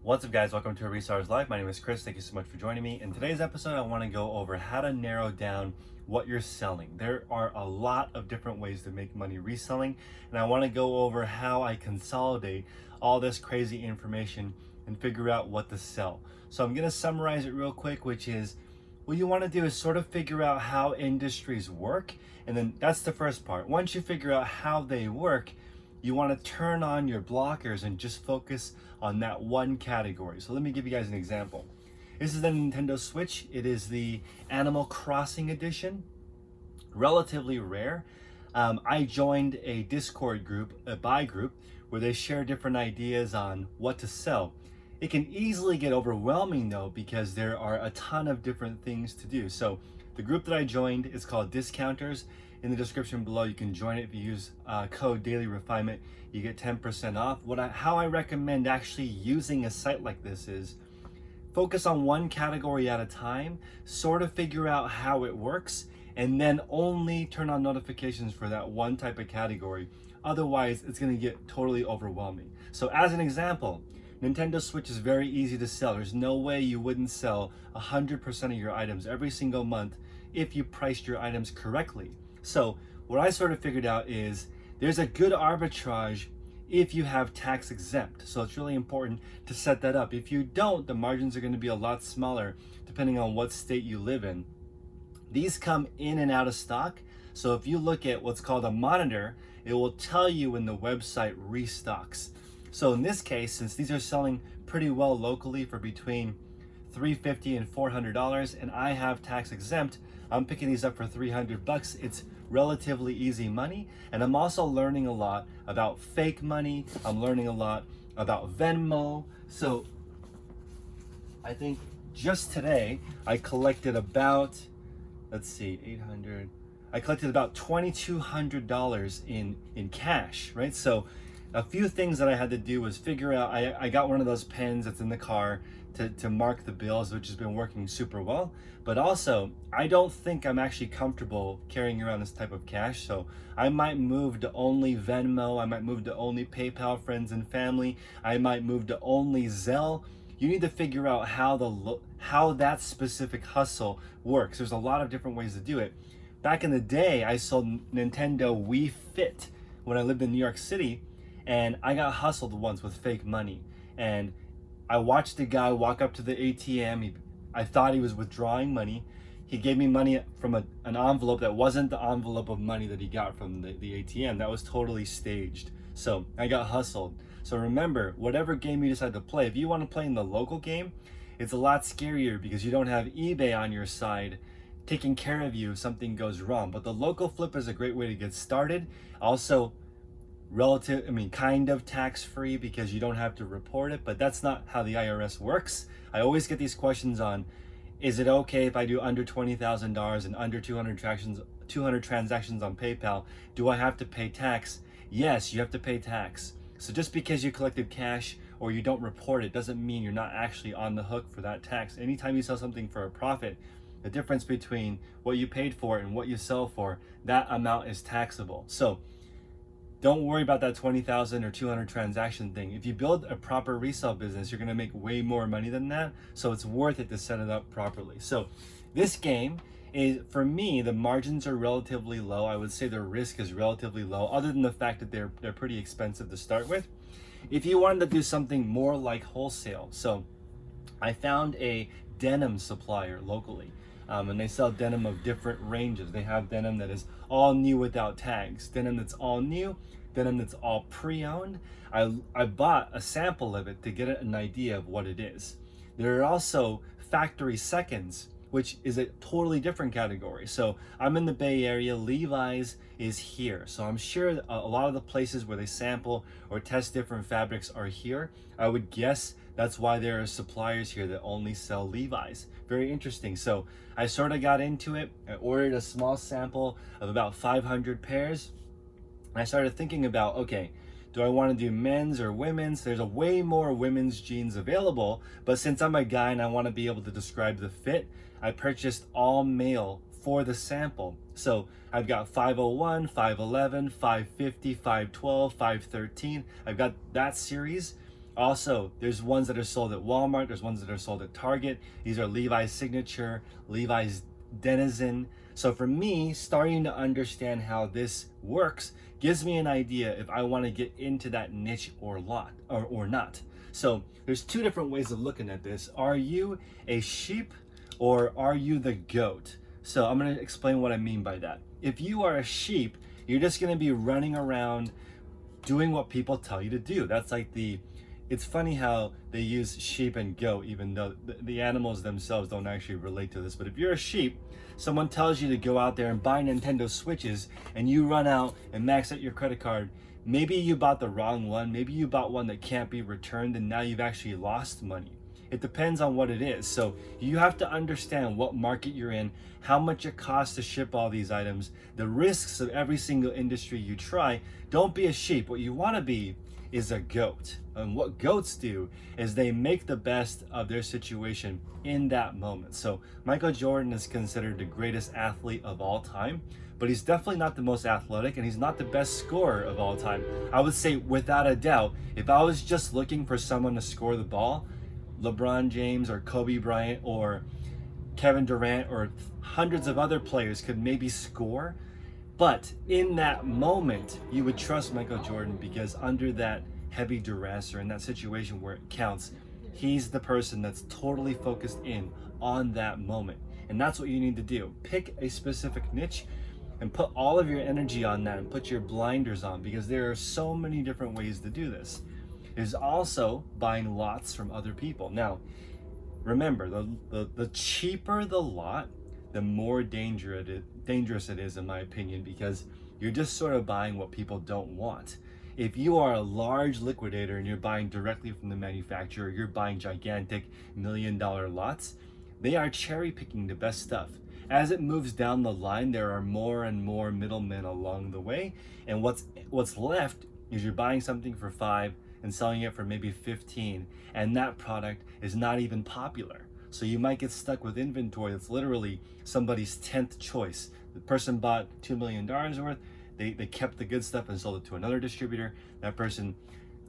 What's up, guys? Welcome to A Restar's Life. My name is Chris. Thank you so much for joining me. In today's episode, I want to go over how to narrow down what you're selling. There are a lot of different ways to make money reselling, and I want to go over how I consolidate all this crazy information and figure out what to sell. So I'm going to summarize it real quick, which is what you want to do is sort of figure out how industries work, and then that's the first part. Once you figure out how they work, you want to turn on your blockers and just focus on that one category. So let me give you guys an example. This is the Nintendo Switch. It is the Animal Crossing edition, relatively rare. I joined a Discord group, a buy group, where they share different ideas on what to sell. It can easily get overwhelming though, because there are a ton of different things to do. So the group that I joined is called Discounters. In the description below, you can join it. If you use code Daily Refinement, you get 10% off. How I recommend actually using a site like this is focus on one category at a time, sort of figure out how it works, and then only turn on notifications for that one type of category. Otherwise, it's going to get totally overwhelming. So as an example, Nintendo Switch is very easy to sell. There's no way you wouldn't sell 100% of your items every single month if you priced your items correctly. So what I sort of figured out is there's a good arbitrage if you have tax exempt. So it's really important to set that up. If you don't, the margins are going to be a lot smaller depending on what state you live in. These come in and out of stock. So if you look at what's called a monitor, it will tell you when the website restocks. So in this case, since these are selling pretty well locally for between $350 and $400, and I have tax exempt, I'm picking these up for $300. It's relatively easy money, and I'm also learning a lot about fake money. I'm learning a lot about Venmo. So I think just today I collected about, let's see, 800. I collected about $2,200 in cash, right? So a few things that I had to do was figure out, I got one of those pens that's in the car to mark the bills, which has been working super well. But also, I don't think I'm actually comfortable carrying around this type of cash. So I might move to only Venmo. I might move to only PayPal, friends and family. I might move to only Zelle. You need to figure out how that specific hustle works. There's a lot of different ways to do it. Back in the day, I sold Nintendo Wii Fit when I lived in New York City, and I got hustled once with fake money. And I watched a guy walk up to the ATM. I thought he was withdrawing money. He gave me money from an envelope that wasn't the envelope of money that he got from the ATM. That was totally staged. So I got hustled. So remember, whatever game you decide to play, if you want to play in the local game, it's a lot scarier because you don't have eBay on your side taking care of you if something goes wrong. But the local flip is a great way to get started. Also, kind of tax-free because you don't have to report it, but that's not how the IRS works. I always get these questions on, is it okay if I do under $20,000 and under 200 transactions on PayPal? Do I have to pay tax? Yes, you have to pay tax. So just because you collected cash or you don't report it doesn't mean you're not actually on the hook for that tax. Anytime you sell something for a profit, the difference between what you paid for and what you sell for, that amount is taxable. So don't worry about that 20,000 or 200 transaction thing. If you build a proper resale business, you're gonna make way more money than that. So it's worth it to set it up properly. So this game is, for me, the margins are relatively low. I would say the risk is relatively low, other than the fact that they're pretty expensive to start with. If you wanted to do something more like wholesale, so I found a denim supplier locally. And they sell denim of different ranges. They have denim that is all new without tags, denim that's all new, denim that's all pre-owned. I bought a sample of it to get an idea of what it is. There are also factory seconds, which is a totally different category. So I'm in the Bay Area, Levi's is here. So I'm sure a lot of the places where they sample or test different fabrics are here. I would guess that's why there are suppliers here that only sell Levi's. Very interesting. So I sort of got into it. I ordered a small sample of about 500 pairs. And I started thinking about, okay, do I want to do men's or women's? There's a way more women's jeans available, but since I'm a guy and I want to be able to describe the fit, I purchased all male for the sample. So I've got 501, 511, 550, 512, 513. I've got that series. Also, there's ones that are sold at Walmart, there's ones that are sold at Target. These are Levi's Signature, Levi's Denizen. So for me, starting to understand how this works gives me an idea if I want to get into that niche or not. So there's two different ways of looking at this. Are you a sheep or are you the goat? So I'm going to explain what I mean by that. If you are a sheep, you're just going to be running around doing what people tell you to do. That's like it's funny how they use sheep and goat, even though the animals themselves don't actually relate to this. But if you're a sheep, someone tells you to go out there and buy Nintendo Switches, and you run out and max out your credit card. Maybe you bought the wrong one. Maybe you bought one that can't be returned, and now you've actually lost money. It depends on what it is. So you have to understand what market you're in, how much it costs to ship all these items, the risks of every single industry you try. Don't be a sheep. What you want to be is a goat. And what goats do is they make the best of their situation in that moment. So Michael Jordan is considered the greatest athlete of all time, but he's definitely not the most athletic, and he's not the best scorer of all time. I would say without a doubt, if I was just looking for someone to score the ball, LeBron James or Kobe Bryant or Kevin Durant or hundreds of other players could maybe score. But in that moment, you would trust Michael Jordan because under that heavy duress or in that situation where it counts, he's the person that's totally focused in on that moment. And that's what you need to do. Pick a specific niche and put all of your energy on that and put your blinders on, because there are so many different ways to do this. There's also buying lots from other people. Now, remember, the cheaper the lot, the more dangerous it is, in my opinion, because you're just sort of buying what people don't want. If you are a large liquidator and you're buying directly from the manufacturer, you're buying gigantic $1 million lots, they are cherry picking the best stuff. As it moves down the line, there are more and more middlemen along the way, and what's left is you're buying something for 5 and selling it for maybe 15, and that product is not even popular. So you might get stuck with inventory that's literally somebody's 10th choice. The person bought $2 million worth, they kept the good stuff and sold it to another distributor. That person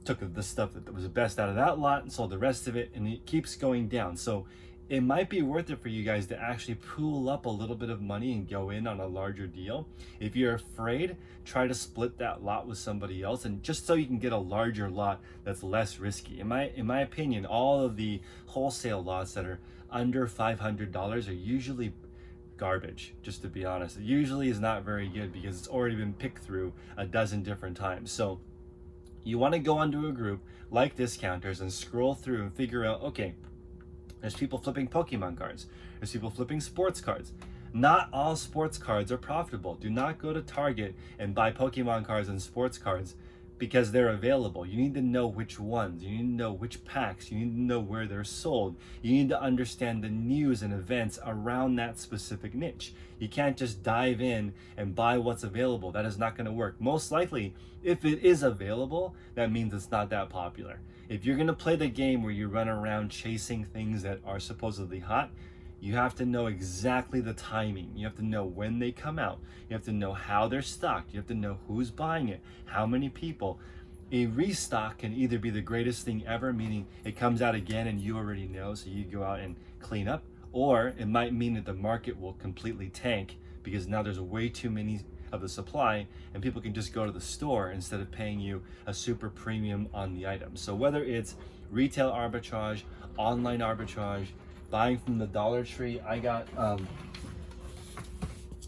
took the stuff that was the best out of that lot and sold the rest of it, and it keeps going down. So it might be worth it for you guys to actually pool up a little bit of money and go in on a larger deal. If you're afraid, try to split that lot with somebody else, and just so you can get a larger lot that's less risky. In my opinion, all of the wholesale lots that are under $500 are usually garbage, just to be honest. It usually is not very good because it's already been picked through a dozen different times. So you want to go onto a group like Discounters and scroll through and figure out, okay, there's people flipping Pokemon cards. There's people flipping sports cards. Not all sports cards are profitable. Do not go to Target and buy Pokemon cards and sports cards because they're available. You need to know which ones. You need to know which packs. You need to know where they're sold. You need to understand the news and events around that specific niche. You can't just dive in and buy what's available. That is not going to work. Most likely, if it is available, that means it's not that popular. If you're going to play the game where you run around chasing things that are supposedly hot, you have to know exactly the timing. You have to know when they come out. You have to know how they're stocked. You have to know who's buying it, how many people. A restock can either be the greatest thing ever, meaning it comes out again and you already know, so you go out and clean up, or it might mean that the market will completely tank because now there's way too many of the supply and people can just go to the store instead of paying you a super premium on the item. So whether it's retail arbitrage, online arbitrage, buying from the Dollar Tree, I got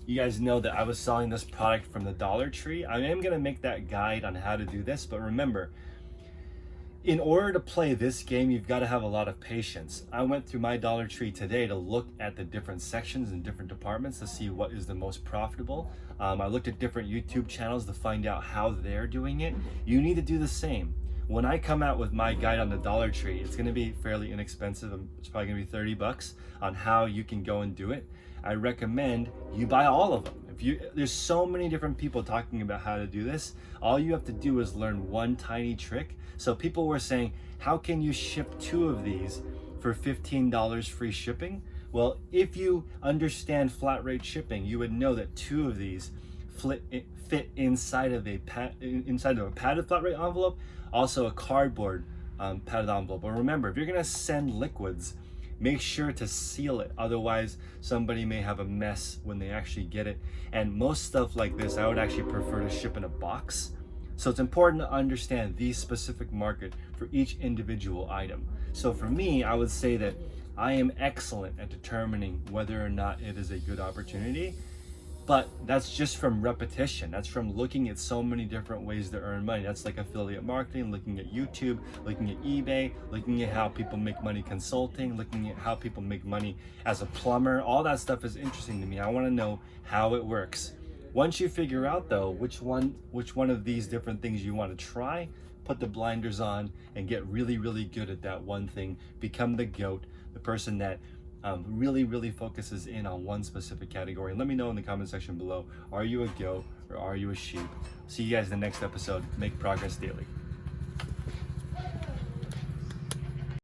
you guys know that I was selling this product from the Dollar Tree. I am going to make that guide on how to do this, but remember, in order to play this game, you've got to have a lot of patience. I went through my Dollar Tree today to look at the different sections and different departments to see what is the most profitable. I looked at different YouTube channels to find out how they're doing it. You need to do the same. When I come out with my guide on the Dollar Tree, it's going to be fairly inexpensive. It's probably going to be $30 on how you can go and do it. I recommend you buy all of them. There's so many different people talking about how to do this. All you have to do is learn one tiny trick. So people were saying, how can you ship 2 of these for $15 free shipping? Well, if you understand flat rate shipping, you would know that 2 of these fit inside of a padded flat rate envelope, also a cardboard padded envelope. But remember, if you're gonna send liquids, make sure to seal it. Otherwise, somebody may have a mess when they actually get it. And most stuff like this, I would actually prefer to ship in a box. So it's important to understand the specific market for each individual item. So for me, I would say that I am excellent at determining whether or not it is a good opportunity. But that's just from repetition. That's from looking at so many different ways to earn money. That's like affiliate marketing, looking at YouTube, looking at eBay, looking at how people make money consulting, looking at how people make money as a plumber. All that stuff is interesting to me. I want to know how it works. Once you figure out though which one of these different things you want to try, put the blinders on and get really, really good at that one thing. Become the GOAT, the person that really focuses in on one specific category. Let me know in the comment section below, are you a goat or are you a sheep? See you guys in the next episode. Make progress daily.